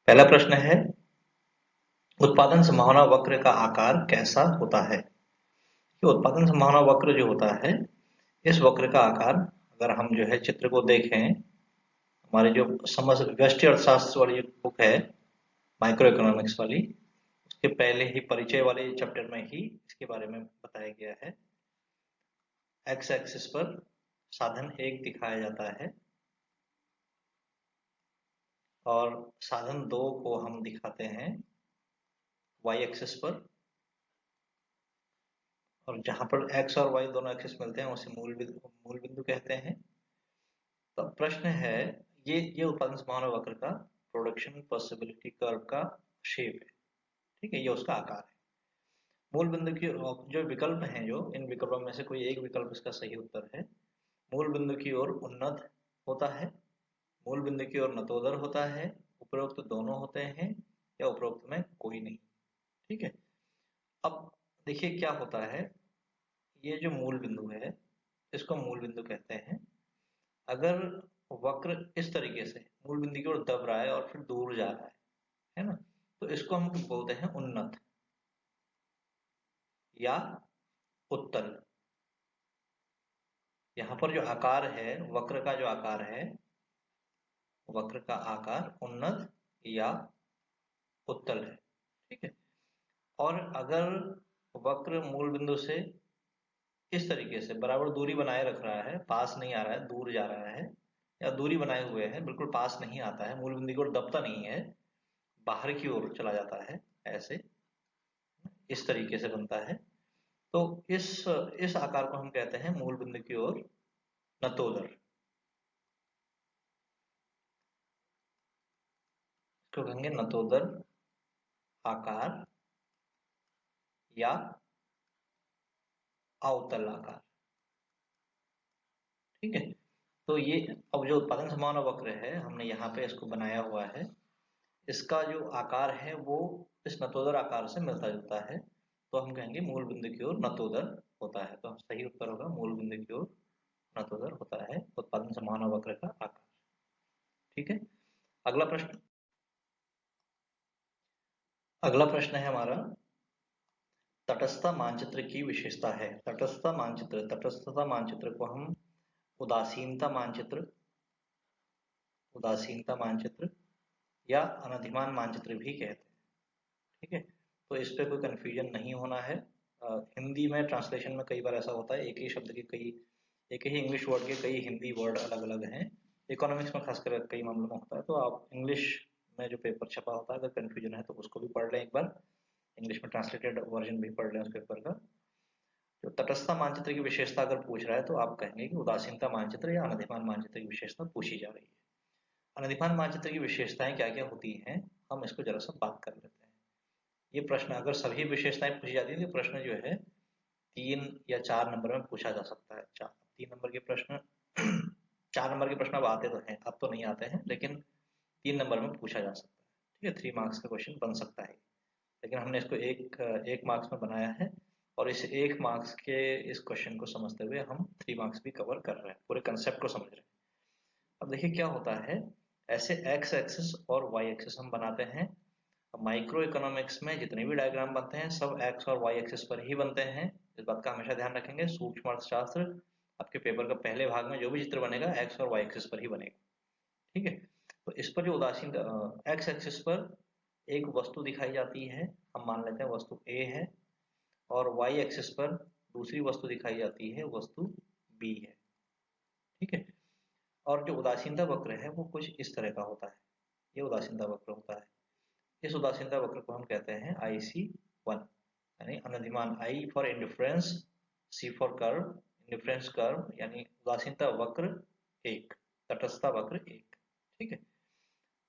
पहला प्रश्न है, उत्पादन संभावना वक्र का आकार कैसा होता है? कि उत्पादन संभावना वक्र जो होता है, इस वक्र का आकार अगर हम जो है चित्र को देखें, हमारी जो समझ व्यष्टि अर्थशास्त्र वाली जो बुक है, माइक्रो इकोनॉमिक्स वाली, उसके पहले ही परिचय वाले चैप्टर में ही इसके बारे में बताया गया है। एक्स एक्सिस पर साधन एक दिखाया जाता है और साधन दो को हम दिखाते हैं वाई एक्सिस पर, और जहां पर एक्स और वाई दोनों एक्सिस मिलते हैं उसे मूल बिंदु कहते हैं। तो प्रश्न है, ये उत्पादन संभावना वक्र का प्रोडक्शन पॉसिबिलिटी कर्व का शेप है। ठीक है, ये उसका आकार है। मूल बिंदु की जो विकल्प हैं, जो इन विकल्पों में से कोई एक विकल्प इसका सही उत्तर है। मूल बिंदु की ओर उन्नत होता है, मूल बिंदु की ओर नतोदर होता है, उपरोक्त दोनों होते हैं, या उपरोक्त में कोई नहीं। ठीक है, अब देखिए क्या होता है। ये जो मूल बिंदु है, इसको मूल बिंदु कहते हैं। अगर वक्र इस तरीके से मूल बिंदु की ओर दब रहा है और फिर दूर जा रहा है ना, तो इसको हम बोलते हैं उन्नत या उत्तल। यहाँ पर जो आकार है, वक्र का जो आकार है, वक्र का आकार उन्नत या उत्तल है। ठीक है, और अगर वक्र मूल बिंदु से इस तरीके से बराबर दूरी बनाए रख रहा है, पास नहीं आ रहा है, दूर जा रहा है, या दूरी बनाए हुए है, बिल्कुल पास नहीं आता है, मूल बिंदु की ओर दबता नहीं है, बाहर की ओर चला जाता है, ऐसे इस तरीके से बनता है, तो इस आकार को हम कहते हैं मूल बिंदु की ओर नतोदर। इसको कहेंगे नतोदर आकार या अवतल आकार। ठीक है, तो ये अब जो उत्पादन संभावना वक्र है, हमने यहाँ पे इसको बनाया हुआ है, इसका जो आकार है वो इस नतोदर आकार से मिलता जुलता है, तो हम कहेंगे मूल बिंदु की ओर नतोदर होता है। तो सही उत्तर होगा मूल बिंदु की ओर नतोदर होता है उत्पादन संभावना वक्र का आकार। ठीक है, अगला प्रश्न। अगला प्रश्न है हमारा, तटस्थता मानचित्र की विशेषता है। तटस्थता मानचित्र, तटस्थता मानचित्र को हम उदासीनता मानचित्र, उदासीनता मानचित्र या अनधिमान मानचित्र भी कहते हैं। ठीक है, तो इस पे कोई कंफ्यूजन नहीं होना है। हिंदी में ट्रांसलेशन में कई बार ऐसा होता है, एक ही शब्द के कई, एक ही इंग्लिश वर्ड के कई हिंदी वर्ड अलग अलग हैं। इकोनॉमिक्स में खासकर कई मामलों में होता है, तो आप इंग्लिश में जो पेपर छपा होता है, अगर कंफ्यूजन है तो उसको भी पढ़ लें एक बार, इंग्लिश में ट्रांसलेटेड वर्जन भी पढ़ लें उस पेपर का। जो तटस्थता मानचित्र की विशेषता अगर पूछ रहा है तो आप कहेंगे कि उदासीनता मानचित्र या अनधिमान मानचित्र की विशेषता पूछी जा रही है। अनधिमान मानचित्र की विशेषताएं क्या क्या होती हैं, हम इसको जरा सा बात कर लेते हैं। ये प्रश्न अगर सभी विशेषताएं पूछी जाती है तो प्रश्न जो है 3 या 4 नंबर में पूछा जा सकता है। 3 नंबर के प्रश्न 4 नंबर के प्रश्न अब आते तो हैं, अब तो नहीं आते हैं, लेकिन 3 नंबर में पूछा जा सकता है। ठीक है, 3 मार्क्स का क्वेश्चन बन सकता है, लेकिन हमने इसको एक मार्क्स में बनाया है, और इस 1 मार्क्स के इस क्वेश्चन को समझते हुए हम 3 मार्क्स भी कवर कर रहे हैं, पूरे कंसेप्ट को समझ रहे हैं। अब देखिए क्या होता है, ऐसे एक्स एक्सिस और वाई एक्सिस हम बनाते हैं। माइक्रो इकोनॉमिक्स में जितने भी डायग्राम बनते हैं सब एक्स और वाई एक्सिस पर ही बनते हैं, इस बात का हमेशा ध्यान रखेंगे। सूक्ष्म अर्थशास्त्र आपके पेपर का पहले भाग में जो भी चित्र बनेगा एक्स और वाई एक्सिस पर ही बनेगा। ठीक है, तो इस पर जो उदासीन एक्स एक्सिस पर एक वस्तु दिखाई जाती है, हम मान लेते हैं वस्तु ए है, और वाई एक्सिस पर दूसरी वस्तु दिखाई जाती है, वस्तु बी है। ठीक है, और जो उदासीनता वक्र है वो कुछ इस तरह का होता है, ये उदासीनता वक्र होता है। इस उदासीनता वक्र को हम कहते हैं IC1, यानी अनधिमान, I for indifference, C for curve, indifference curve, यानी उदासीनता वक्र एक, तटस्थता वक्र एक। ठीक है,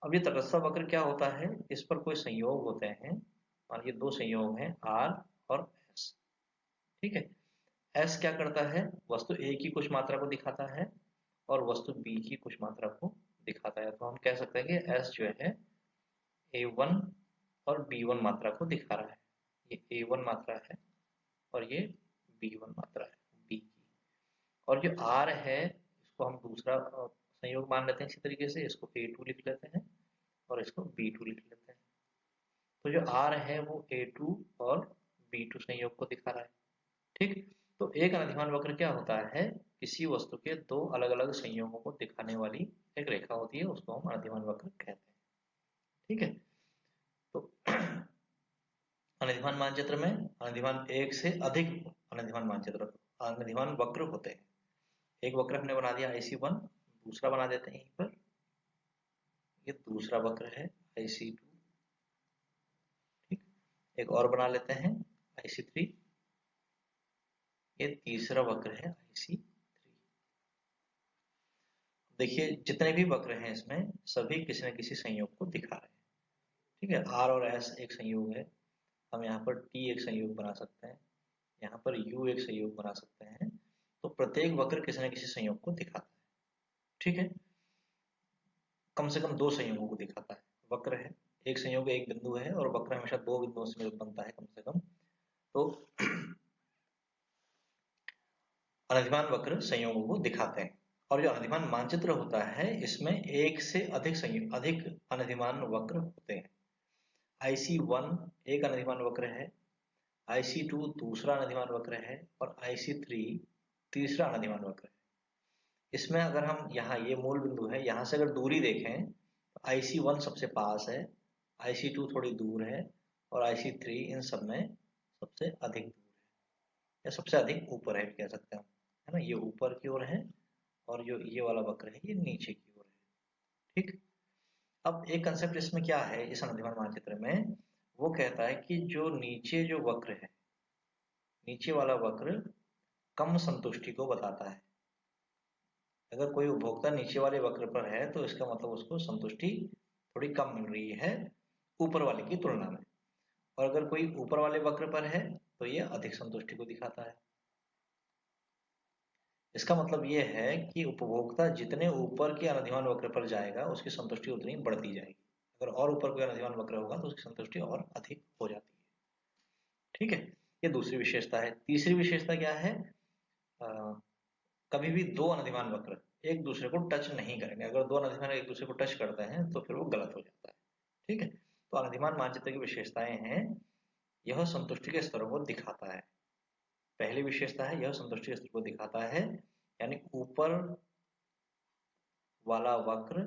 अब ये तटस्थ वक्र क्या होता है, इस पर कोई संयोग होते हैं, और ये 2 संयोग हैं R और S। ठीक है, S क्या करता है, वस्तु A की कुछ मात्रा को दिखाता है और वस्तु B की कुछ मात्रा को दिखाता है। तो हम कह सकते हैं कि S जो है A1 और B1 मात्रा को दिखा रहा है, ये A1 मात्रा है और ये B1 मात्रा है B की। और जो R है इसको हम दूसरा संयोग मान लेते हैं, इसी तरीके से इसको A2 लिख लेते हैं, और इसको B2 लिख लेते हैं। तो जो R है वो A2 और B2 संयोग को दिखा रहा है। ठीक, तो एक अनधिमान वक्र क्या होता है, किसी वस्तु के दो अलग अलग संयोगों को दिखाने वाली एक रेखा होती है, उसको हम अनधिमान वक्र कहते हैं। ठीक है, तो अनधिमान मानचित्र में अनधिमान एक से अधिक अनधिमान वक्र होते हैं। एक वक्र हमने बना दिया IC1, दूसरा बना देते हैं यहीं पर, ये दूसरा वक्र है IC2। ठीक, एक और बना लेते हैं IC3, ये तीसरा वक्र है IC3। देखिए जितने भी वक्र हैं इसमें सभी किसी न किसी संयोग को दिखा रहे हैं। ठीक है, R और S एक संयोग है, हम यहाँ पर T एक संयोग बना सकते हैं, यहाँ पर U एक संयोग बना सकते हैं। तो प्रत्येक वक्र किसी न किसी संयोग को दिखाता है। ठीक है, कम से कम दो संयोगों को दिखाता है। वक्र है, एक संयोग एक बिंदु है, और वक्र हमेशा दो बिंदुओं से मिल बनता है कम से कम। तो अनधिमान वक्र संयोगों को दिखाते हैं। और जो अनधिमान मानचित्र होता है इसमें एक से अधिक अनधिमान वक्र होते हैं। IC1 एक अनधिमान वक्र है, IC2 दूसरा अनधिमान वक्र है, और IC3 तीसरा अनधिमान वक्र है। इसमें अगर हम यहाँ, ये मूल बिंदु है, यहाँ से अगर दूरी देखें तो IC1 सबसे पास है, IC2 थोड़ी दूर है, और IC3 इन सब में सबसे अधिक दूर है, या सबसे अधिक ऊपर है कह सकते हैं, है ना। ये ऊपर की ओर है और जो ये वाला वक्र है ये नीचे की ओर है। ठीक, अब एक कंसेप्ट इसमें क्या है इस अनधिमान मानचित्र में, वो कहता है कि जो नीचे जो वक्र है, नीचे वाला वक्र कम संतुष्टि को बताता है। अगर कोई उपभोक्ता नीचे वाले वक्र पर है तो इसका मतलब उसको संतुष्टि थोड़ी कम मिल रही है ऊपर वाले की तुलना में, और अगर कोई ऊपर वाले वक्र पर है तो ये अधिक संतुष्टि को दिखाता है। इसका मतलब ये है कि उपभोक्ता जितने ऊपर के अनधिमान वक्र पर जाएगा उसकी संतुष्टि उतनी बढ़ती जाएगी। अगर और ऊपर कोई अनधिमान वक्र होगा तो उसकी संतुष्टि और अधिक हो जाती है। ठीक है, ये दूसरी विशेषता है। तीसरी विशेषता क्या है, कभी भी दो अनधिमान वक्र एक दूसरे को टच नहीं करेंगे। अगर दो अनधिमान एक दूसरे को टच करते हैं तो फिर वो गलत हो जाता है। ठीक है, तो अनधिमान मानचित्र की विशेषताएं हैं, यह संतुष्टि के स्तरों को दिखाता है। पहली विशेषता है यह संतुष्टि के स्तर को दिखाता है, यानी ऊपर वाला वक्र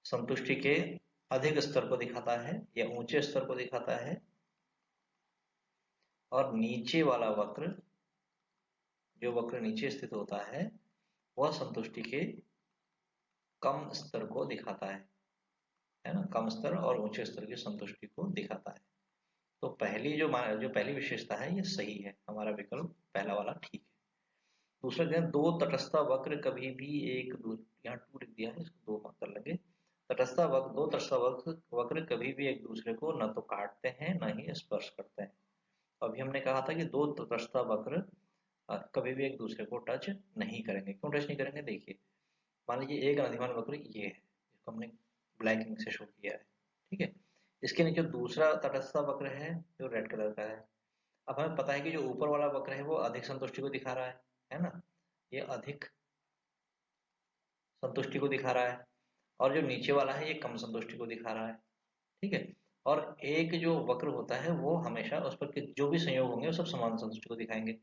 संतुष्टि के अधिक स्तर को दिखाता है या ऊंचे स्तर को दिखाता है, और नीचे वाला वक्र, जो वक्र नीचे स्थित होता है, वह संतुष्टि के कम स्तर को दिखाता है ना। कम स्तर और ऊंचे स्तर की संतुष्टि को दिखाता है। तो पहली विशेषता है ये सही है, हमारा विकल्प पहला वाला ठीक है। दूसरा क्या, दो तटस्थ वक्र कभी भी एक दूर, यहाँ 2 लिख दिया है, इसको 2 मत कर लेंगे। दो तटस्थ वक्र कभी भी एक दूसरे को न तो काटते हैं न ही स्पर्श करते हैं। अभी हमने कहा था कि दो तटस्थ वक्र कभी भी एक दूसरे को टच नहीं करेंगे। क्यों टच नहीं करेंगे, देखिए मान लीजिए एक अनधिमान वक्र ये है, जिसको हमने ब्लैक इंक से शो किया है। ठीक है, इसके नीचे दूसरा तटस्थ वक्र है जो रेड कलर का है। अब हमें पता है कि जो ऊपर वाला वक्र है वो अधिक संतुष्टि को दिखा रहा है ना, ये अधिक संतुष्टि को दिखा रहा है, और जो नीचे वाला है ये कम संतुष्टि को दिखा रहा है। ठीक है, और एक जो वक्र होता है वो हमेशा उस पर जो भी संयोग होंगे वो सब समान संतुष्टि को दिखाएंगे।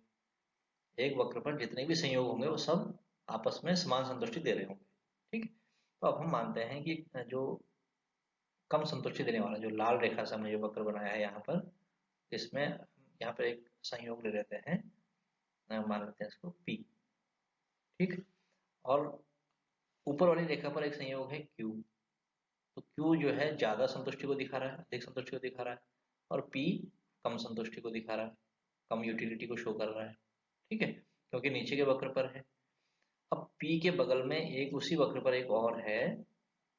एक वक्र पर जितने भी संयोग होंगे वो सब आपस में समान संतुष्टि दे रहे होंगे। ठीक है, तो अब हम मानते हैं कि जो कम संतुष्टि देने वाला, जो लाल रेखा से हमने जो वक्र बनाया है यहाँ पर, इसमें यहाँ पर एक संयोग ले लेते हैं, मान लेते हैं इसको P। ठीक, और ऊपर वाली रेखा पर एक संयोग है Q, तो Q जो है ज्यादा संतुष्टि को दिखा रहा है, अधिक संतुष्टि को दिखा रहा है, और P कम संतुष्टि को दिखा रहा है, कम यूटिलिटी को शो कर रहा है। ठीक है, क्योंकि नीचे के वक्र पर है। अब P के बगल में एक उसी वक्र पर एक और है,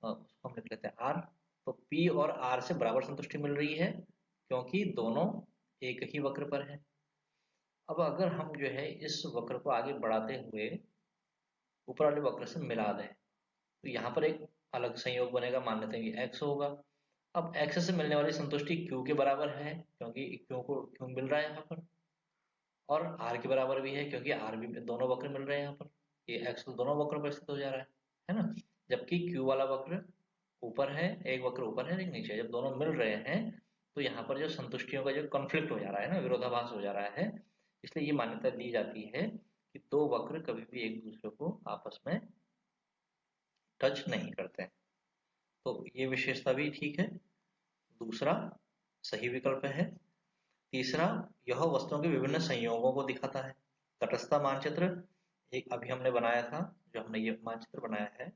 उसको हम लिख लेते हैं R। तो P और R से बराबर संतुष्टि मिल रही है क्योंकि दोनों एक ही वक्र पर है। अब अगर हम जो है इस वक्र को आगे बढ़ाते हुए ऊपर वाले वक्र से मिला दें तो यहाँ पर एक अलग संयोग बनेगा, मान लेते हैं कि x होगा। अब x से मिलने वाली संतुष्टि q के बराबर है क्योंकि q मिल रहा है यहाँ पर, और r के बराबर भी है क्योंकि r भी, दोनों वक्र मिल रहे हैं यहाँ पर, ये x तो दोनों वक्रों पर स्थित हो जा रहा है ना। जबकि Q वाला वक्र ऊपर है, एक वक्र ऊपर है, एक नीचे। जब दोनों मिल रहे हैं तो यहाँ पर जो संतुष्टियों का जो कॉन्फ्लिक्ट हो जा रहा है ना, विरोधाभास हो जा रहा है, इसलिए ये मान्यता दी जाती है कि दो वक्र कभी भी एक दूसरे को आपस में टच नहीं करते। तो ये विशेषता भी ठीक है, दूसरा सही विकल्प है। तीसरा, यह वस्तुओं के विभिन्न संयोगों को दिखाता है। तटस्थता मानचित्र एक अभी हमने बनाया था, जो हमने ये मानचित्र बनाया है,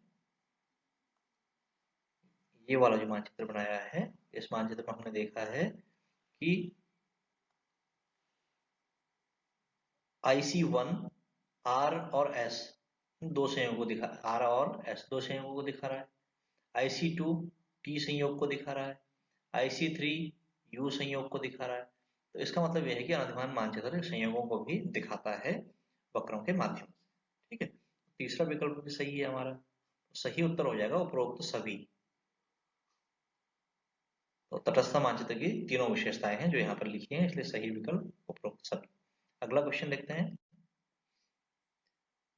ये वाला जो मानचित्र बनाया है, इस मानचित्र में हमने देखा है कि IC1 R और S दो संयोगों को दिखा, R और S दो संयोगों को दिखा रहा है। IC2 T संयोग को दिखा रहा है। IC3 U संयोग को दिखा रहा है। तो इसका मतलब यह है कि अनधिमान मानचित्र संयोगों को भी दिखाता है वक्रों के माध्यम से। ठीक है, तीसरा विकल्प भी सही है हमारा। सही उत्तर हो जाएगा उपरोक्त सभी। तो तटस्थ मानचित्र की तीनों विशेषताएं हैं जो यहाँ पर लिखी हैं, इसलिए सही विकल्प उपरोक्त सभी। अगला क्वेश्चन देखते हैं।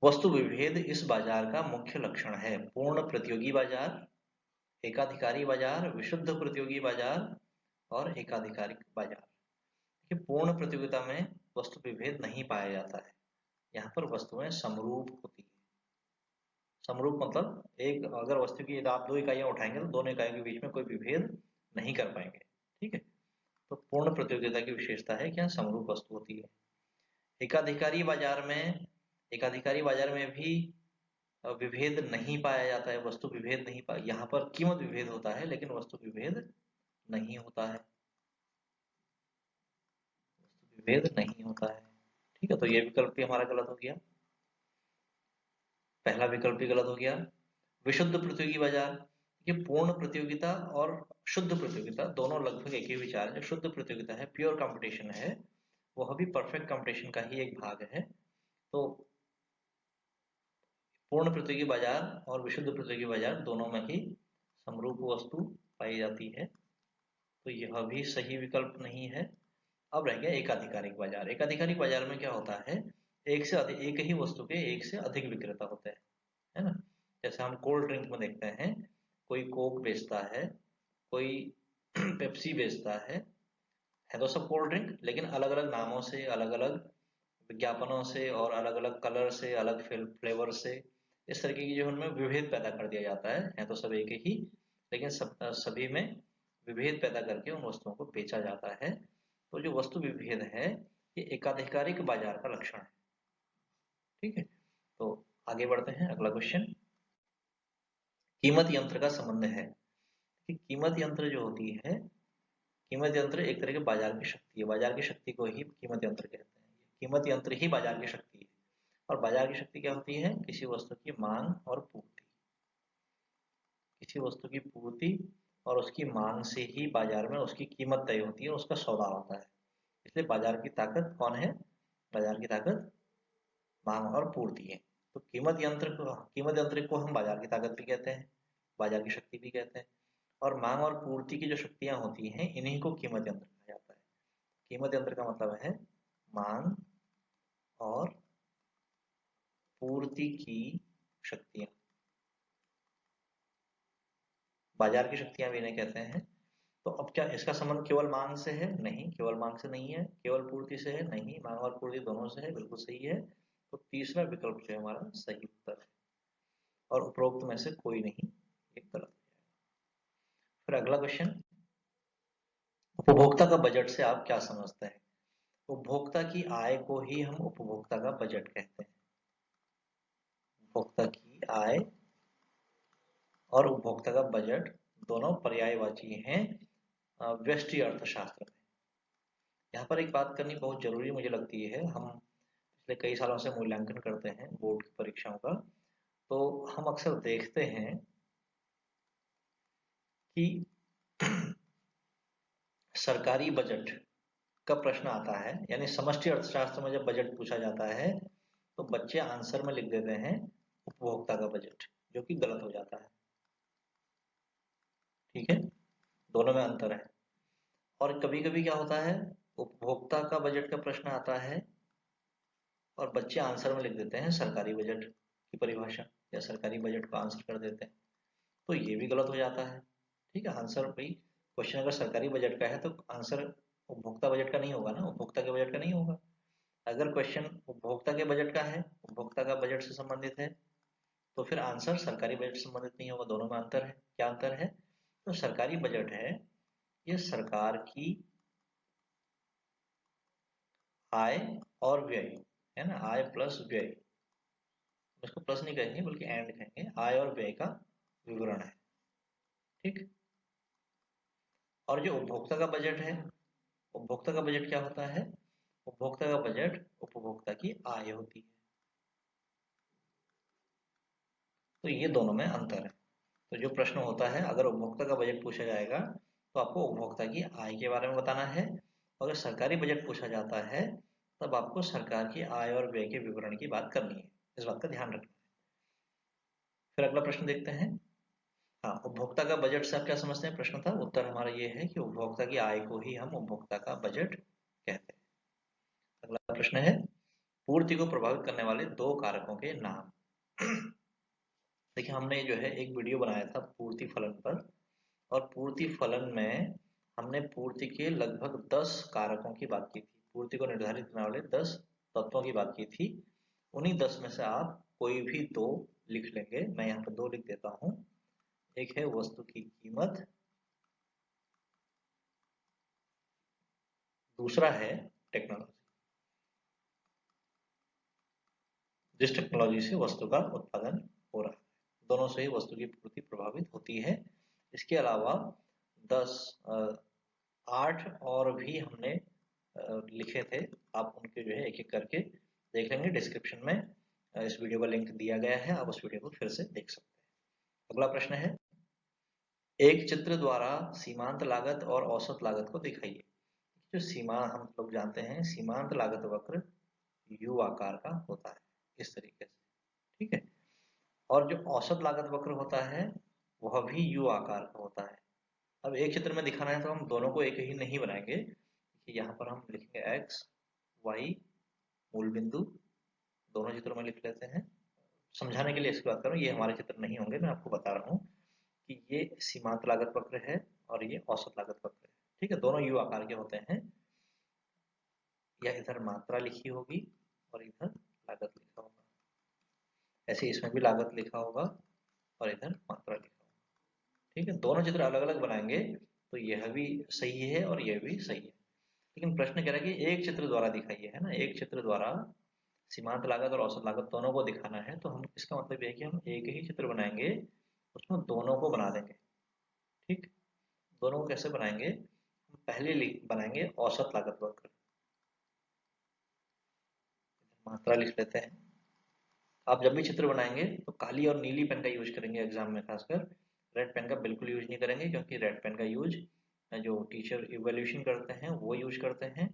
वस्तु विभेद इस बाजार का मुख्य लक्षण है। पूर्ण प्रतियोगी बाजार, एकाधिकारी बाजार, विशुद्ध प्रतियोगी बाजार और एकाधिकारी बाजार। देखिए, पूर्ण प्रतियोगिता में वस्तु विभेद नहीं पाया जाता है। यहाँ पर वस्तुएं समरूप होती है। समरूप मतलब एक अगर वस्तु की आप दो इकाइयां उठाएंगे तो दोनों इकाइयों के बीच में कोई विभेद नहीं कर पाएंगे। ठीक है, तो पूर्ण प्रतियोगिता की विशेषता है कि यहाँ समरूप वस्तु होती है। एकाधिकारी बाजार में भी विभेद नहीं पाया जाता है, वस्तु विभेद नहीं पाया। यहाँ पर कीमत विभेद होता है लेकिन वस्तु विभेद नहीं होता है, वस्तु विभेद नहीं होता है। ठीक है, तो ये विकल्प भी हमारा गलत हो गया, पहला विकल्प भी गलत हो गया। विशुद्ध प्रतियोगी बाजार, ये पूर्ण प्रतियोगिता और शुद्ध प्रतियोगिता दोनों लगभग एक ही विचार है। जो शुद्ध प्रतियोगिता है, प्योर कंपटीशन है, वह भी परफेक्ट कंपटीशन का ही एक भाग है। तो पूर्ण प्रतियोगी बाजार और विशुद्ध प्रतियोगी बाजार दोनों में ही समरूप वस्तु पाई जाती है, तो यह भी सही विकल्प नहीं है। अब रह गया एकाधिकारिक बाजार। एकाधिकारिक बाजार में क्या होता है, एक से अधिक, एक ही वस्तु के एक से अधिक विक्रेता होते हैं, है ना। जैसे हम कोल्ड ड्रिंक में देखते हैं, कोई कोक बेचता है, कोई पेप्सी बेचता है तो सब कोल्ड ड्रिंक, लेकिन अलग अलग नामों से, अलग अलग विज्ञापनों से और अलग अलग कलर से, अलग फ्लेवर से, इस तरीके की जो उनमें विभेद पैदा कर दिया जाता है तो सब एक ही, लेकिन सभी में विभेद पैदा करके उन वस्तुओं को बेचा जाता है। तो जो वस्तु विभेद है ये एकाधिकारिक बाजार का लक्षण है। ठीक है, तो आगे बढ़ते हैं। अगला क्वेश्चन, कीमत यंत्र का संबंध है कि कीमत यंत्र जो होती है, कीमत यंत्र एक तरह के बाजार की शक्ति है। बाजार की शक्ति को ही कीमत यंत्र कहते हैं। कीमत यंत्र ही बाजार की शक्ति है। और बाजार की शक्ति क्या होती है, किसी वस्तु की मांग और पूर्ति, किसी वस्तु की पूर्ति और उसकी मांग से ही बाजार में उसकी कीमत तय होती है, उसका सौदा होता है। इसलिए बाजार की ताकत कौन है, बाजार की ताकत मांग और पूर्ति है। तो कीमत यंत्र को हम बाजार की ताकत भी कहते हैं, बाजार की शक्ति भी कहते हैं। और मांग और पूर्ति की जो शक्तियां होती हैं, इन्हीं को कीमत यंत्र कहा जाता है। कीमत यंत्र का मतलब है मांग और पूर्ति की शक्तियां, बाजार की शक्तियां भी इन्हें कहते हैं। तो अब क्या इसका संबंध केवल मांग से है? नहीं, केवल मांग से नहीं है। केवल पूर्ति से है? नहीं, मांग और पूर्ति दोनों से है। बिल्कुल सही है। तो तीसरा विकल्प जो है हमारा सही उत्तर है, और उपरोक्त में से कोई नहीं, ये गलत हो जाएगा। फिर अगला क्वेश्चन, उपभोक्ता का बजट से आप क्या समझते हैं? उपभोक्ता की आय को ही हम उपभोक्ता का बजट कहते हैं। उपभोक्ता की आय और उपभोक्ता का बजट दोनों पर्यायवाची हैं व्यष्टि अर्थशास्त्र में। यहाँ पर एक बात करनी बहुत जरूरी मुझे लगती है। हम पिछले कई सालों से मूल्यांकन करते हैं बोर्ड की परीक्षाओं का, तो हम अक्सर देखते हैं कि सरकारी बजट का प्रश्न आता है, यानी समष्टि अर्थशास्त्र में जब बजट पूछा जाता है तो बच्चे आंसर में लिख देते हैं उपभोक्ता का बजट, जो कि गलत हो जाता है। ठीक है, दोनों में अंतर है। और कभी कभी क्या होता है, उपभोक्ता का बजट का प्रश्न आता है और बच्चे आंसर में लिख देते हैं सरकारी बजट की परिभाषा, या सरकारी बजट को आंसर कर देते हैं। तो ये भी गलत हो जाता है। ठीक है, आंसर भाई क्वेश्चन अगर सरकारी बजट का है तो आंसर उपभोक्ता बजट का नहीं होगा ना, उपभोक्ता के बजट का नहीं होगा। अगर क्वेश्चन उपभोक्ता के बजट का है, उपभोक्ता का बजट से संबंधित है, तो फिर आंसर सरकारी बजट से संबंधित नहीं होगा। दोनों में अंतर है। क्या अंतर है? तो सरकारी बजट है ये सरकार की आय और व्यय, है ना, आय प्लस व्यय, इसको प्लस नहीं कहेंगे बल्कि एंड कहेंगे, आय और व्यय का विवरण है। ठीक। और जो उपभोक्ता का बजट है, उपभोक्ता का बजट क्या होता है? उपभोक्ता का बजट उपभोक्ता की आय होती है। तो ये दोनों में अंतर है। तो जो प्रश्न होता है, अगर उपभोक्ता का बजट पूछा जाएगा तो आपको उपभोक्ता की आय के बारे में बताना है। अगर सरकारी बजट पूछा जाता है तब आपको सरकार की आय और व्यय के विवरण की बात करनी है। इस बात का ध्यान रखना है। फिर अगला प्रश्न देखते हैं। हाँ, उपभोक्ता का बजट से आप क्या समझते हैं? प्रश्न था, उत्तर हमारा ये है कि उपभोक्ता की आय को ही हम उपभोक्ता का बजट कहते हैं। अगला प्रश्न है, पूर्ति को प्रभावित करने वाले दो कारकों के नाम। देखिए, हमने जो है एक वीडियो बनाया था पूर्ति फलन पर, और पूर्ति फलन में हमने पूर्ति के लगभग 10 कारकों की बात की थी। पूर्ति को निर्धारित करने वाले 10 तत्वों की बात की थी। उन्हीं 10 में से आप कोई भी दो लिख लेंगे। मैं यहाँ पर दो लिख देता हूँ। एक है वस्तु की कीमत, दूसरा है टेक्नोलॉजी। जिस टेक्नोलॉजी से वस्तु का उत्पादन हो रहा है, दोनों से ही वस्तु की पूर्ति प्रभावित होती है। इसके अलावा 10 8 और भी हमने लिखे थे। आप उनके जो है एक एक करके देख लेंगे। डिस्क्रिप्शन में इस वीडियो का लिंक दिया गया है, आप उस वीडियो को फिर से देख सकते हैं। अगला प्रश्न है, एक चित्र द्वारा सीमांत लागत और औसत लागत को दिखाइए। जो सीमा हम लोग जानते हैं, सीमांत लागत वक्र यू आकार का होता है, इस तरीके से। ठीक है। और जो औसत लागत वक्र होता है वह भी यू आकार का होता है। अब एक चित्र में दिखाना है तो हम दोनों को एक ही नहीं बनाएंगे। यहाँ पर हम लिखेंगे एक्स वाई मूल बिंदु, दोनों चित्रों में लिख लेते हैं। समझाने के लिए इसकी बात करूँ, ये हमारे चित्र नहीं होंगे, मैं आपको बता रहा हूँ कि ये सीमांत लागत वक्र है और ये औसत लागत वक्र है। ठीक है, दोनों यू आकार के होते हैं। या इधर मात्रा लिखी होगी और इधर लागत लिखा होगा। ऐसे इसमें भी लागत लिखा होगा और इधर मात्रा लिखा होगा। ठीक है, दोनों चित्र अलग अलग बनाएंगे तो यह भी सही है और यह भी सही है। लेकिन प्रश्न कह रहा है कि एक चित्र द्वारा दिखाइए, है ना, एक चित्र द्वारा सीमांत लागत और औसत लागत दोनों को दिखाना है। तो हम, इसका मतलब यह है कि हम एक ही चित्र बनाएंगे, उसमें दोनों को बना देंगे। ठीक, दोनों को कैसे बनाएंगे? हम पहले बनाएंगे औसत लागत वक्र। मात्रा लिख लेते हैं। आप जब भी चित्र बनाएंगे तो काली और नीली पेन का यूज करेंगे एग्जाम में, खासकर रेड पेन का बिल्कुल यूज नहीं करेंगे, क्योंकि रेड पेन का यूज जो टीचर इवैल्यूएशन करते हैं वो यूज करते हैं,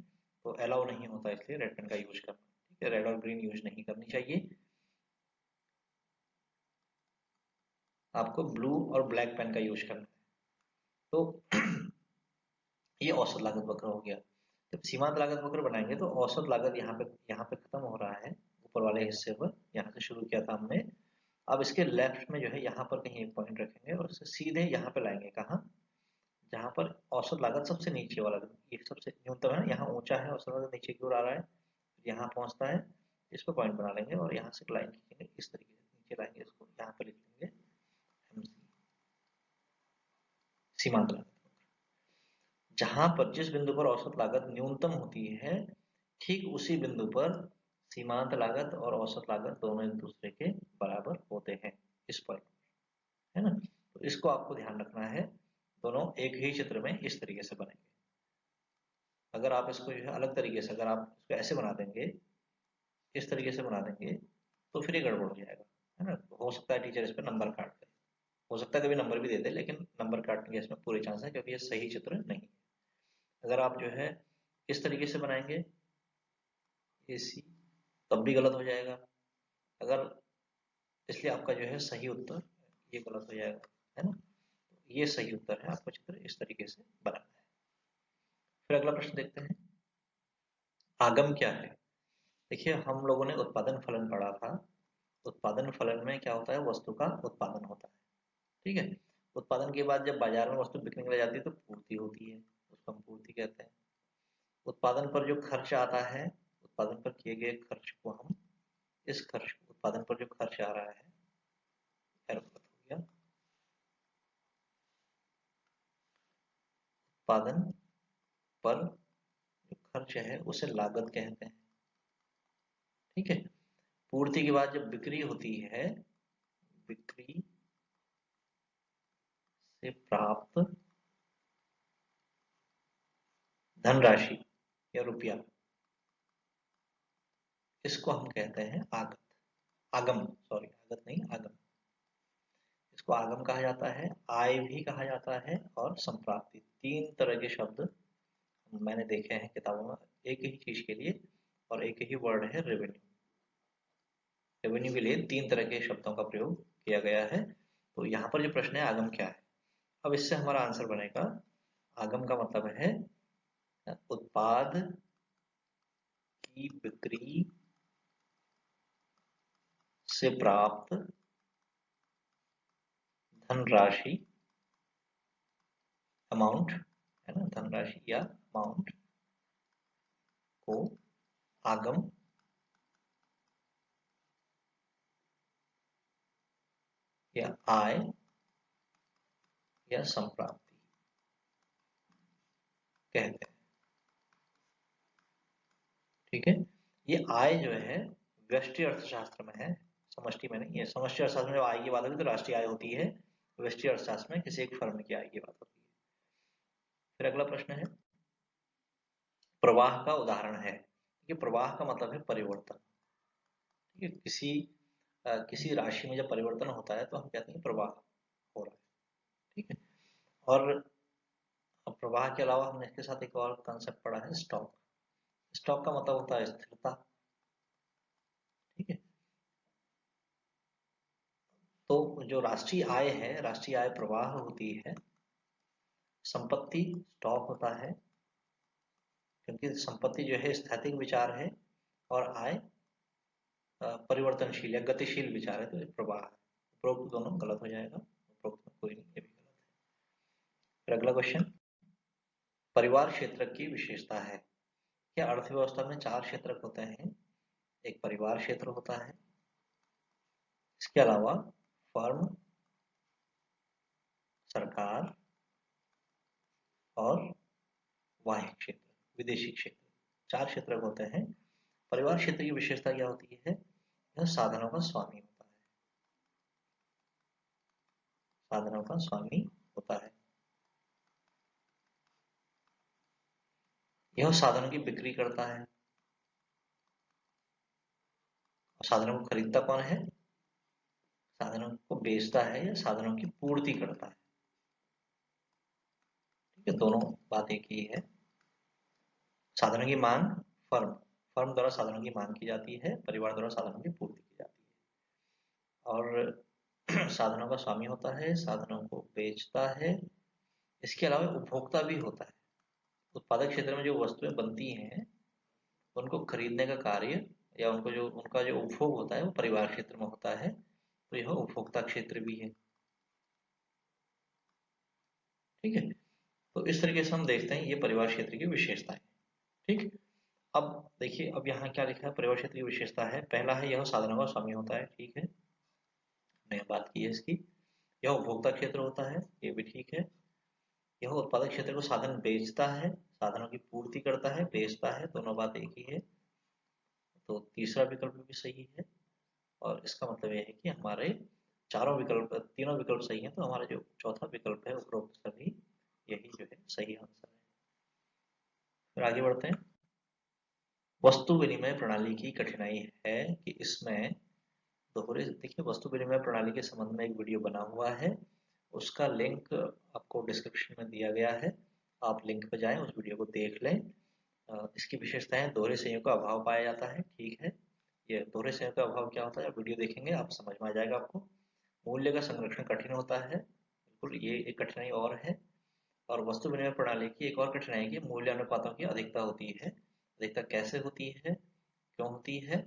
तो अलाउ नहीं होता, इसलिए रेड पेन का यूज करना। ठीक है, रेड और ग्रीन यूज नहीं करनी चाहिए। आपको ब्लू और ब्लैक पेन का यूज करना है। तो ये औसत लागत वक्र हो गया। जब सीमांत लागत वक्र बनाएंगे तो औसत लागत यहाँ पे खत्म हो रहा है, ऊपर वाले हिस्से पर, यहाँ से शुरू किया था हमने। अब इसके लेफ्ट में जो है यहाँ पर कहीं एक पॉइंट रखेंगे और उसे सीधे यहाँ पे लाएंगे। कहाँ? जहाँ पर औसत लागत सबसे नीचे वाला, ये सबसे न्यूनतम है, यहाँ ऊंचा है, औसत लागत नीचे की ओर आ रहा है, यहाँ पहुंचता है। इस पर पॉइंट बना लेंगे और यहाँ से लाइन खींचेंगे, इस तरीके से नीचे लाएंगे, इसको यहाँ पे लिख लेंगे सीमांत लागत। जहां पर, जिस बिंदु पर औसत लागत न्यूनतम होती है, ठीक उसी बिंदु पर सीमांत लागत और औसत लागत दोनों एक दूसरे के बराबर होते हैं, इस पॉइंट, है ना। तो इसको आपको ध्यान रखना है, दोनों एक ही चित्र में इस तरीके से बनेंगे। अगर आप इसको जो है अलग तरीके से, अगर आप इसको ऐसे बना देंगे, इस तरीके से बना देंगे, तो फिर ये गड़बड़ हो जाएगा, है ना। तो हो सकता है टीचर इस पर नंबर काट दे, हो सकता है कभी नंबर भी दे दे, लेकिन नंबर काटने के इसमें पूरे चांस है, क्योंकि ये सही चित्र नहीं है। अगर आप जो है इस तरीके से बनाएंगे AC, तब भी गलत हो जाएगा। अगर, इसलिए आपका जो है सही उत्तर ये गलत हो जाएगा, है ना। ये सही उत्तर है, आपको चित्र इस तरीके से बनाना है। फिर अगला प्रश्न देखते हैं, आगम क्या है? देखिए, हम लोगों ने उत्पादन फलन पढ़ा था। उत्पादन फलन में क्या होता है? वस्तु का उत्पादन होता है। ठीक है, उत्पादन के बाद जब बाजार में वस्तु बिकने के लिए जाती है तो पूर्ति होती है, उसको हम पूर्ति कहते हैं। उत्पादन पर जो खर्च आता है, उत्पादन पर किए गए खर्च को हम, इस खर्च, उत्पादन पर जो खर्च आ रहा है, हो गया। उत्पादन पर जो खर्च है उसे लागत कहते हैं, ठीक है। पूर्ति के बाद जब बिक्री होती है, बिक्री से प्राप्त धनराशि या रुपया, इसको हम कहते हैं आगत, आगम, सॉरी आगत नहीं, आगम। इसको आगम कहा जाता है, आय भी कहा जाता है, और संप्राप्ति। तीन तरह के शब्द मैंने देखे हैं किताबों में एक ही चीज के लिए, और एक ही वर्ड है रेवेन्यू। रेवेन्यू के लिए तीन तरह के शब्दों का प्रयोग किया गया है। तो यहाँ पर जो प्रश्न है आगम क्या है, अब इससे हमारा आंसर बनेगा, आगम का मतलब है उत्पाद की बिक्री से प्राप्त धनराशि, अमाउंट है ना, धनराशि या अमाउंट को आगम या आय या संप्राप्ति कहते हैं, ठीक है। ये आय जो है व्यष्टि अर्थशास्त्र में है, समष्टि में नहीं है। समष्टि अर्थशास्त्र में जब आय की बात होती है तो राष्ट्रीय आय होती है, व्यष्टि अर्थशास्त्र में किसी एक फर्म की आय की बात होती है। फिर अगला प्रश्न है, प्रवाह का उदाहरण है। ये प्रवाह का मतलब है परिवर्तन, ठीक है। किसी राशि में जब परिवर्तन होता है तो हम कहते हैं प्रवाह हो रहा है, ठीक है। और प्रवाह के अलावा हमने इसके साथ एक और कंसेप्ट पढ़ा है, स्टॉक। स्टॉक का मतलब होता है स्थिरता, ठीक है। तो जो राष्ट्रीय आय है, राष्ट्रीय आय प्रवाह होती है, संपत्ति स्टॉक होता है, क्योंकि संपत्ति जो है स्थैतिक विचार है, और आय परिवर्तनशील या गतिशील विचार है, तो ये प्रवाह है। उपरोक्त दोनों गलत हो जाएगा, उपरोक्त में कोई नहीं, ये भी गलत है। फिर अगला क्वेश्चन, परिवार क्षेत्र की विशेषता है। क्या अर्थव्यवस्था में चार क्षेत्र होते हैं, एक परिवार क्षेत्र होता है, इसके अलावा फर्म, सरकार और बाह्य क्षेत्र, विदेशी क्षेत्र, चार क्षेत्र होते हैं। परिवार क्षेत्र की विशेषता क्या होती है, यह साधनों का स्वामी होता है, साधनों का स्वामी होता है। यह साधनों की बिक्री करता है, और साधनों को खरीदता कौन है, साधनों को बेचता है या साधनों की पूर्ति करता है, ठीक है। दोनों बात एक ही है। साधनों की मांग, फर्म, फर्म द्वारा साधनों की मांग की जाती है, परिवार द्वारा साधनों की पूर्ति की जाती है। और साधनों का स्वामी होता है, साधनों को बेचता है, इसके अलावा उपभोक्ता भी होता है। उत्पादक क्षेत्र में जो वस्तुएं बनती हैं उनको खरीदने का कार्य, या उनका जो उपभोग होता है वो परिवार क्षेत्र में होता है, तो यह उपभोक्ता क्षेत्र भी है, ठीक है। तो इस तरीके से हम देखते हैं ये परिवार क्षेत्र की विशेषता है, ठीक। अब देखिए, अब यहाँ क्या लिखा है, परिवार क्षेत्र की विशेषता है, पहला है यह साधनों का स्वामी होता है, ठीक है, हमने बात की है इसकी। यह उपभोक्ता क्षेत्र होता है, ये भी ठीक है। यह उत्पादक क्षेत्र को साधन बेचता है, साधनों की पूर्ति करता है, बेचता है, दोनों बात एक ही है, तो तीसरा विकल्प भी सही है। और इसका मतलब यह है कि हमारे चारों विकल्प, तीनों विकल्प सही हैं, तो हमारा जो चौथा विकल्प है उपरोक्त सभी, यही जो है सही आंसर है। फिर आगे बढ़ते हैं। वस्तु विनिमय प्रणाली की कठिनाई है कि इसमें दोहरे, देखिए वस्तु विनिमय प्रणाली के संबंध में एक वीडियो बना हुआ है, उसका लिंक आपको डिस्क्रिप्शन में दिया गया है, आप लिंक पर जाएं, उस वीडियो को देख लें। इसकी विशेषताएं, दोहरे संयोग का अभाव पाया जाता है, ठीक है। ये दोहरे संयोग का अभाव क्या होता है, आप वीडियो देखेंगे आप समझ में आ जाएगा आपको। मूल्य का संरक्षण कठिन होता है, बिल्कुल ये एक कठिनाई और है। और वस्तु विनिमय प्रणाली की एक और कठिनाई है कि मूल्य अनुपातों की अधिकता होती है। अधिकता कैसे होती है, क्यों होती है,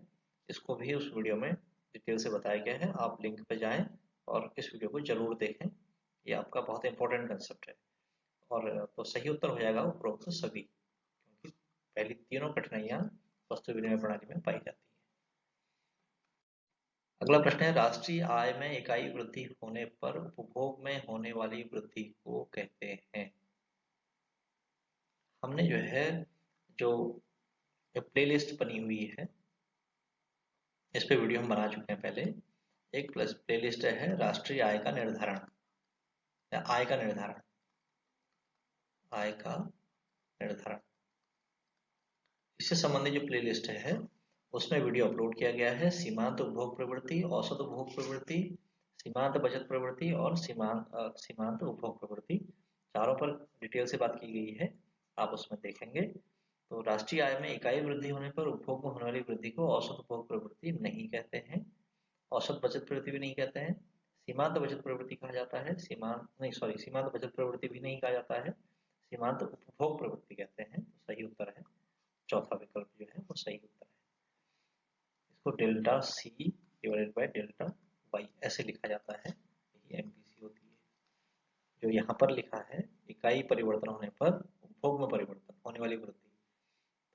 इसको भी उस वीडियो में डिटेल से बताया गया है, आप लिंक पे जाएं और इस वीडियो को जरूर देखें, ये आपका बहुत इंपॉर्टेंट कंसेप्ट है। और तो सही उत्तर हो जाएगा उपरोक्त सभी, क्योंकि पहली तीनों कठिनाइयां वस्तु विनिमय प्रणाली में पाई जाती है। अगला प्रश्न है, राष्ट्रीय आय में इकाई वृद्धि होने पर उपभोग में होने वाली वृद्धि को कहते हैं। हमने जो प्लेलिस्ट बनी हुई है, इस पे वीडियो हम बना चुके हैं पहले। एक प्लेलिस्ट है राष्ट्रीय आय का निर्धारण या आय का निर्धारण, आय का निर्धारण, इससे संबंधित जो प्लेलिस्ट है उसमें वीडियो अपलोड किया गया है। सीमांत उपभोग प्रवृत्ति, औसत उपभोग प्रवृत्ति, सीमांत बचत प्रवृत्ति और सीमांत उपभोग प्रवृत्ति, चारों पर डिटेल से बात की गई है, आप उसमें देखेंगे। तो राष्ट्रीय आय में इकाई वृद्धि होने पर उपभोग में होने वाली वृद्धि को औसत उपभोग प्रवृत्ति नहीं कहते हैं, औसत बचत प्रवृत्ति भी नहीं कहते हैं, सीमांत बचत प्रवृत्ति कहा जाता है, सीमांत बचत प्रवृत्ति भी नहीं कहा जाता है, सीमांत उपभोग प्रवृत्ति कहते हैं। तो सही उत्तर है चौथा विकल्प जो है वो सही उत्तर है। इसको delta C divided by delta Y ऐसे लिखा जाता है, यही एमपीसी होती है। जो यहाँ पर लिखा है इकाई परिवर्तन होने पर उपभोग में परिवर्तन होने वाली वृद्धि,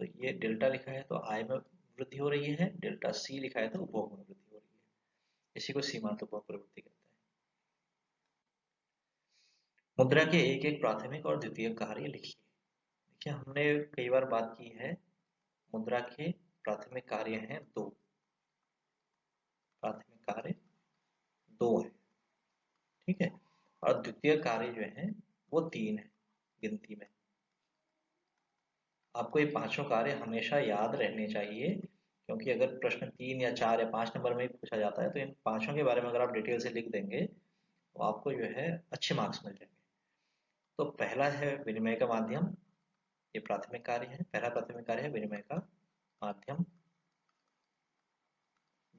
तो ये डेल्टा लिखा है तो आय में वृद्धि हो रही है, डेल्टा सी लिखा है तो उपभोग में वृद्धि हो रही है, इसी को सीमांत उपभोग प्रवृत्ति कहते हैं। मुद्रा के एक एक प्राथमिक और द्वितीयक कार्य लिखिए। देखिए हमने कई बार बात की है, मुद्रा के प्राथमिक कार्य हैं दो, प्राथमिक कार्य दो है, ठीक है, और द्वितीय कार्य जो है वो 3 है गिनती में। आपको ये पांचों कार्य हमेशा याद रहने चाहिए, क्योंकि अगर प्रश्न 3 या 4 या 5 नंबर में पूछा जाता है तो इन पांचों के बारे में अगर आप डिटेल से लिख देंगे तो आपको जो है अच्छे मार्क्स मिल जाएंगे। तो पहला है विनिमय का माध्यम, ये प्राथमिक कार्य है, पहला प्राथमिक कार्य है विनिमय का माध्यम।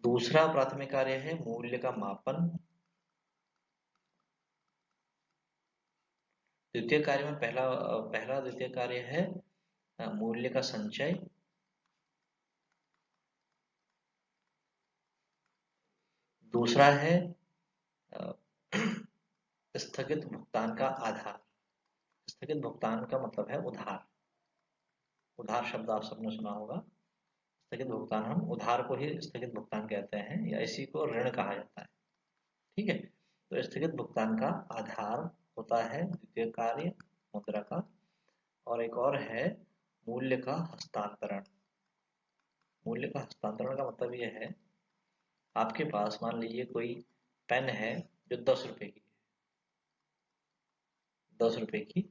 दूसरा प्राथमिक कार्य है मूल्य का मापन। द्वितीय कार्य में पहला द्वितीय कार्य है मूल्य का संचय। दूसरा है स्थगित भुगतान का आधार। स्थगित भुगतान का मतलब है उधार, उधार शब्द आप सबने सुना होगा। स्थगित भुगतान, हम उधार को ही स्थगित भुगतान कहते हैं या इसी को ऋण कहा जाता है, ठीक है। तो स्थगित भुगतान का आधार होता है द्वितीय कार्य मुद्रा का। और एक और है मूल्य का हस्तांतरण। मूल्य का हस्तांतरण का मतलब यह है, आपके पास मान लीजिए कोई पेन है जो 10 रुपए की, 10 रुपए की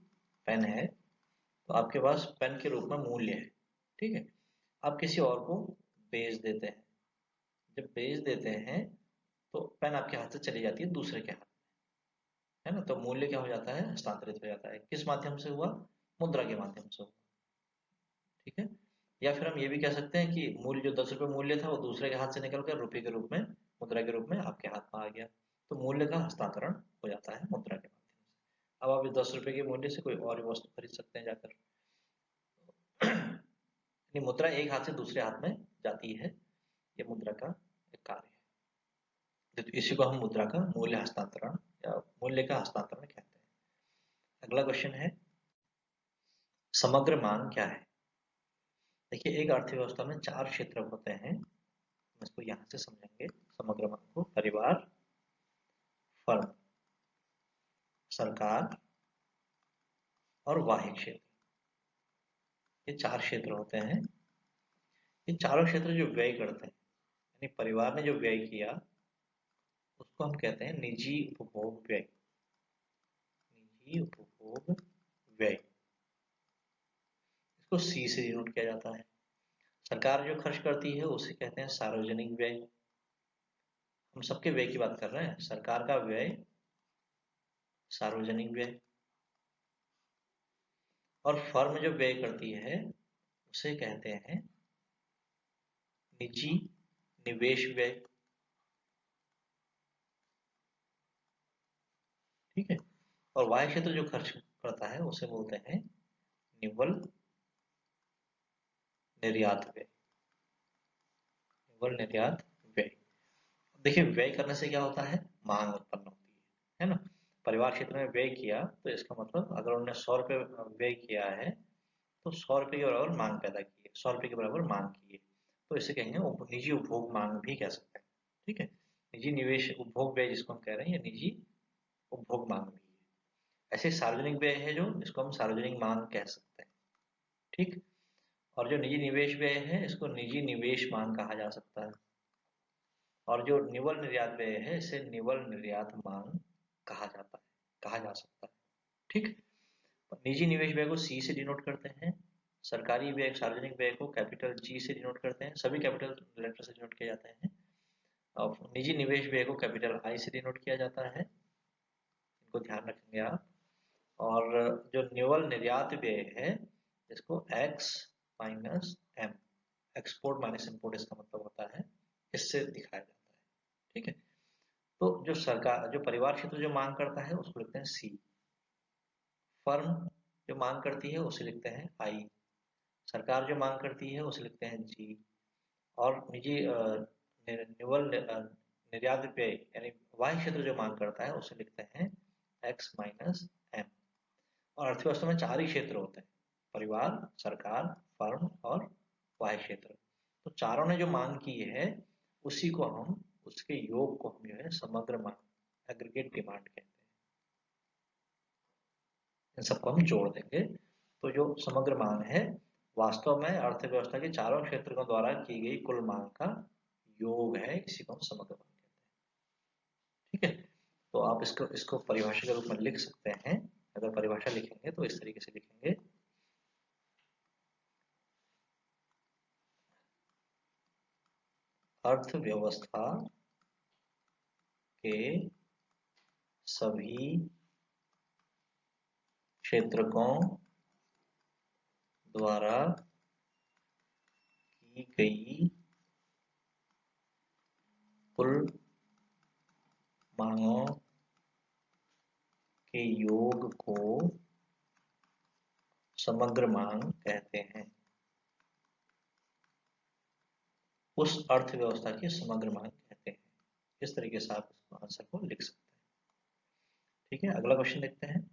पेन है, तो आपके पास पेन के रूप में मूल्य है, ठीक है। आप किसी और को बेच देते हैं, जब बेच देते हैं तो पेन आपके हाथ से चली जाती है दूसरे के हाथ, है ना। तो मूल्य क्या हो जाता है, हस्तांतरित हो जाता है। किस माध्यम से हुआ, मुद्रा के माध्यम से हुआ, ठीक है। या फिर हम ये भी कह सकते हैं कि मूल्य जो 10 रुपए मूल्य था वो दूसरे के हाथ से निकल कर रुपये के रूप में, मुद्रा के रूप में आपके हाथ में आ गया, तो मूल्य का हस्तांतरण हो जाता है मुद्रा के माध्यम से। अब आप इस 10 रुपए के मूल्य से कोई और वस्तु खरीद सकते हैं जाकर। यानी मुद्रा एक हाथ से दूसरे हाथ में जाती है, ये मुद्रा का एक कार्य है, तो इसी को हम मुद्रा का मूल्य हस्तांतरण या मूल्य का हस्तांतरण कहते हैं। अगला क्वेश्चन है, समग्र मांग क्या है। देखिए एक अर्थव्यवस्था में 4 क्षेत्र होते हैं, इसको यहाँ से समझेंगे समग्र मांग को। परिवार, फर्म, सरकार और बाह्य क्षेत्र, ये 4 क्षेत्र होते हैं। ये चारों क्षेत्र जो व्यय करते हैं, यानी परिवार ने जो व्यय किया उसको हम कहते हैं निजी उपभोग व्यय, निजी उपभोग व्यय, इसको सी से डिनोट किया जाता है। सरकार जो खर्च करती है उसे कहते हैं सार्वजनिक व्यय, हम सबके व्यय की बात कर रहे हैं, सरकार का व्यय सार्वजनिक व्यय। और फर्म जो व्यय करती है उसे कहते हैं निजी निवेश व्यय, ठीक है। और वाह्य क्षेत्र जो खर्च करता है उसे बोलते हैं निव्वल निर्यात व्यय, निव्वल निर्यात व्यय। देखिए व्यय करने से क्या होता है, मांग उत्पन्न होती है ना। परिवार क्षेत्र में व्यय किया, तो इसका मतलब अगर उन्होंने 100 रुपये व्यय किया है तो 100 रुपये के बराबर मांग पैदा की है, 100 रुपये के बराबर मांग की है, तो इसे कहेंगे निजी उपभोग मांग भी कह सकते हैं। ठीक है, निजी निवेश उपभोग व्यय जिसको हम कह रहे हैं, ये निजी उपभोग मांग भी है। ऐसे सार्वजनिक व्यय है जो, इसको हम सार्वजनिक मांग कह सकते हैं। ठीक, और जो निजी निवेश व्यय है इसको निजी निवेश मांग कहा जा सकता है, और जो निवल निर्यात व्यय है इसे निवल निर्यात मांग कहा जा सकता है। ठीक, निजी निवेश व्यय को सी से डिनोट करते हैं, सरकारी व्यय सार्वजनिक व्यय को कैपिटल जी से डिनोट करते हैं, सभी कैपिटल लेटर से डिनोट किए जाते हैं। और निजी निवेश व्यय को कैपिटल आई से डिनोट किया जाता है, इनको ध्यान रखेंगे आप। और जो निवल निर्यात व्यय है इसको X minus M, export minus import इसका मतलब होता है, इससे दिखाया जाता है। ठीक है, तो जो सरकार, जो परिवार क्षेत्र जो मांग करता है उसको लिखते हैं सी, फर्म जो मांग करती है उसे लिखते हैं आई, सरकार जो मांग करती है उसे लिखते हैं जी, और निजी निवल निर्यात व्यय यानी वाह्य क्षेत्र जो मांग करता है उसे लिखते हैं एक्स माइनस एम। और अर्थव्यवस्था में 4 ही क्षेत्र होते हैं, परिवार, सरकार, फर्म और वाह्य क्षेत्र। तो चारों ने जो मांग की है उसी को हम, उसके योग को हम जो है समग्र मांग, एग्रीगेट डिमांड कहते हैं। इन सबको हम जोड़ देंगे, तो जो समग्र मांग है वास्तव में अर्थव्यवस्था के चारों क्षेत्रों द्वारा की गई कुल मांग का योग है, इसी को हम समग्र मांग कहते हैं। ठीक है, तो आप इसको परिभाषा के रूप में लिख सकते हैं। अगर परिभाषा लिखेंगे तो इस तरीके से लिखेंगे, अर्थव्यवस्था के सभी क्षेत्रकों द्वारा की गई कुल मांगों के योग को समग्र मांग कहते हैं। उस अर्थव्यवस्था की समग्र मांग कहते हैं। इस तरीके से आप इसको आंसर को लिख सकते हैं। ठीक है, अगला क्वेश्चन देखते हैं,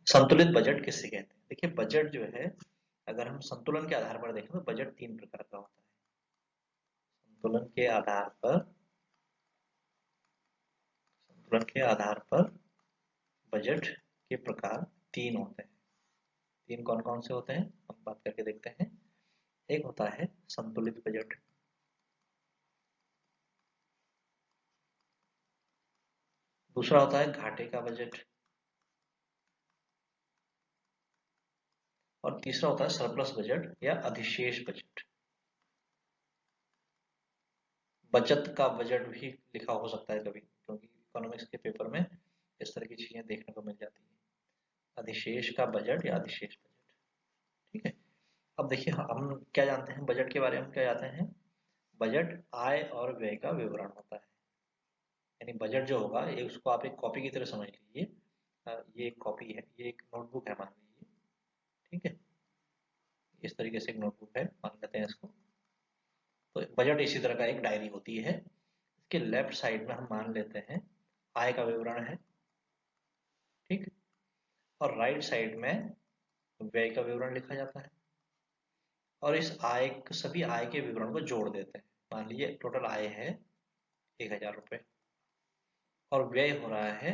संतुलित बजट किससे कहते हैं। देखिए बजट जो है, अगर हम संतुलन के आधार पर देखें तो बजट 3 प्रकार का होता है। संतुलन के आधार पर, संतुलन के आधार पर बजट के प्रकार 3 होते हैं। 3 कौन कौन से होते हैं हम बात करके देखते हैं। एक होता है संतुलित बजट, दूसरा होता है घाटे का बजट, और तीसरा होता है सरप्लस बजट या अधिशेष बजट। बचत का बजट भी लिखा हो सकता है कभी, क्योंकि इकोनॉमिक्स के पेपर में इस तरह की चीजें देखने को मिल जाती है, अधिशेष का बजट या अधिशेष बजट। ठीक है, अब देखिए हम क्या जानते हैं बजट के बारे में, क्या जानते हैं, बजट आय और व्यय का विवरण होता है। यानी बजट जो होगा ये, उसको आप एक कॉपी की तरह समझ लीजिए। ये एक कॉपी है, ये एक नोटबुक है मान लीजिए। ठीक है, इस तरीके से एक नोटबुक है मान लेते हैं इसको। तो बजट इसी तरह का एक डायरी होती है। इसके लेफ्ट साइड में हम मान लेते हैं आय का विवरण है, ठीक, और राइट साइड में व्यय का विवरण लिखा जाता है, और इस आय, सभी आय के विवरण को जोड़ देते हैं। मान लीजिए टोटल आय है 1000 रुपये और व्यय हो रहा है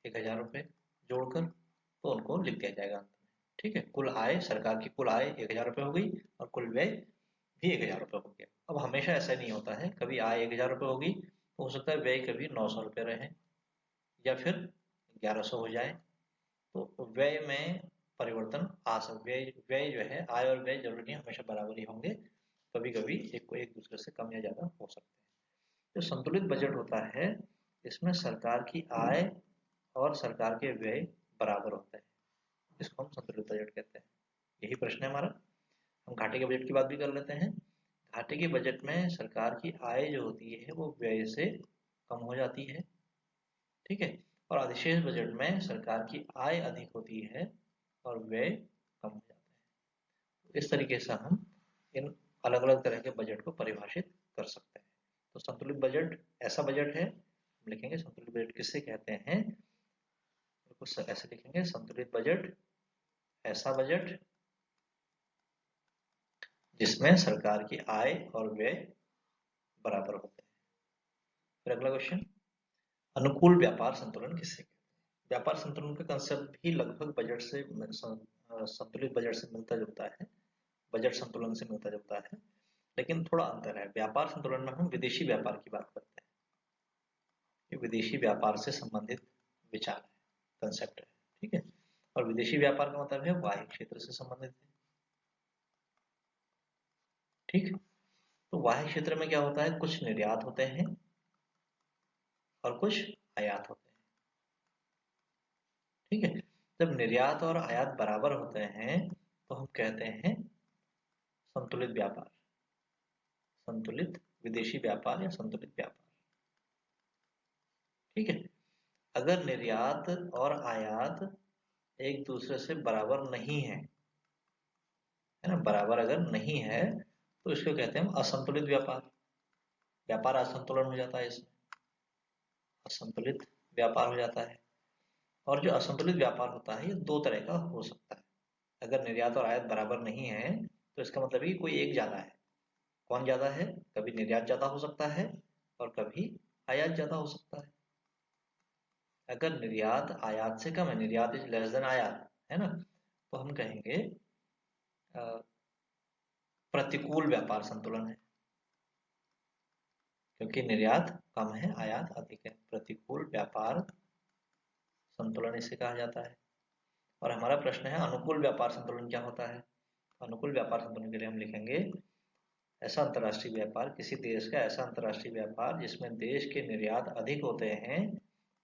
1000 रुपये जोड़कर, तो उनको लिख दिया जाएगा अंत में। ठीक है, कुल आय, सरकार की कुल आय 1000 रुपये हो गई और कुल व्यय भी 1000 रुपये हो गया। अब हमेशा ऐसा नहीं होता है, कभी आय 1000 रुपये होगी तो हो सकता है व्यय कभी 900 रुपये रहे या फिर 1100 हो जाए। तो व्यय में परिवर्तन आ सकता, व्यय व्यय जो है, आय और व्यय जरूरी नहीं हमेशा बराबर ही होंगे, कभी कभी एक को एक दूसरे से कम या ज्यादा हो सकते हैं। जो संतुलित बजट होता है इसमें सरकार की आय और सरकार के व्यय बराबर होते हैं, इसको हम संतुलित बजट कहते हैं। यही प्रश्न है हमारा। हम घाटे के बजट की बात भी कर लेते हैं। घाटे के बजट में सरकार की आय जो होती है वो व्यय से कम हो जाती है, ठीक है, और अधिशेष बजट में सरकार की आय अधिक होती है और व्यय कम हो जाता है। तो इस तरीके से हम इन अलग अलग तरह के बजट को परिभाषित कर सकते हैं। तो संतुलित बजट ऐसा बजट है हम लिखेंगे संतुलित बजट किसे कहते हैं, कुछ ऐसे लिखेंगे, संतुलित बजट ऐसा बजट जिसमें सरकार की आय और व्यय बराबर होते हैं। फिर अगला क्वेश्चन, अनुकूल व्यापार संतुलन किसे कहते हैं। व्यापार संतुलन का कंसेप्ट भी लगभग बजट से संतुलित बजट से मिलता जुलता है, बजट संतुलन से मिलता जुलता है, लेकिन थोड़ा अंतर है। व्यापार संतुलन में हम विदेशी व्यापार की बात करते हैं, ये विदेशी व्यापार से संबंधित विचार है, कंसेप्ट है, ठीक है। और विदेशी व्यापार का मतलब है बाह्य क्षेत्र से संबंधित है, ठीक। तो बाह्य क्षेत्र में क्या होता है, कुछ निर्यात होते हैं और कुछ आयात होते हैं, ठीक है। जब निर्यात और आयात बराबर होते हैं तो हम कहते हैं संतुलित व्यापार, संतुलित विदेशी व्यापार या संतुलित व्यापार, ठीक है। अगर निर्यात और आयात एक दूसरे से बराबर नहीं है ना, बराबर अगर नहीं है तो इसको कहते हैं हम असंतुलित व्यापार, व्यापार असंतुलन हो जाता है, इसमें असंतुलित व्यापार हो जाता है। और जो असंतुलित व्यापार होता है ये दो तरह का हो सकता है। अगर निर्यात और आयात बराबर नहीं है तो इसका मतलब है कि कोई एक ज्यादा है। कौन ज्यादा है, कभी निर्यात ज्यादा हो सकता है और कभी आयात ज्यादा हो सकता है। अगर निर्यात आयात से कम है, निर्यात इज लेस देन आयात, है ना, तो हम कहेंगे प्रतिकूल व्यापार संतुलन है, क्योंकि निर्यात कम है आयात अधिक है। प्रतिकूल व्यापार संतुलन इसे कहा जाता है। और हमारा प्रश्न है अनुकूल व्यापार संतुलन क्या होता है। अनुकूल व्यापार संतुलन के लिए हम लिखेंगे ऐसा अंतर्राष्ट्रीय व्यापार, किसी देश का ऐसा अंतर्राष्ट्रीय व्यापार जिसमें देश के निर्यात अधिक होते हैं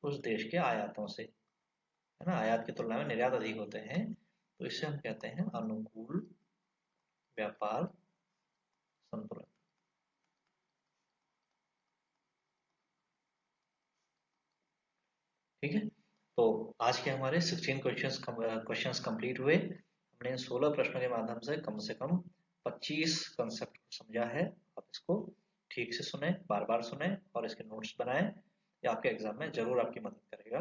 उस देश के आयातों से, है ना, आयात की तुलना में निर्यात अधिक होते हैं, तो इसे हम कहते हैं अनुकूल व्यापार संतुलन। ठीक है, तो आज के हमारे 16 क्वेश्चंस कंप्लीट हुए। हमने इन 16 प्रश्नों के माध्यम से कम 25 कंसेप्ट को समझा है। आप इसको ठीक से सुने, बार बार सुने और इसके नोट्स बनाएं, ये आपके एग्जाम में जरूर आपकी मदद करेगा।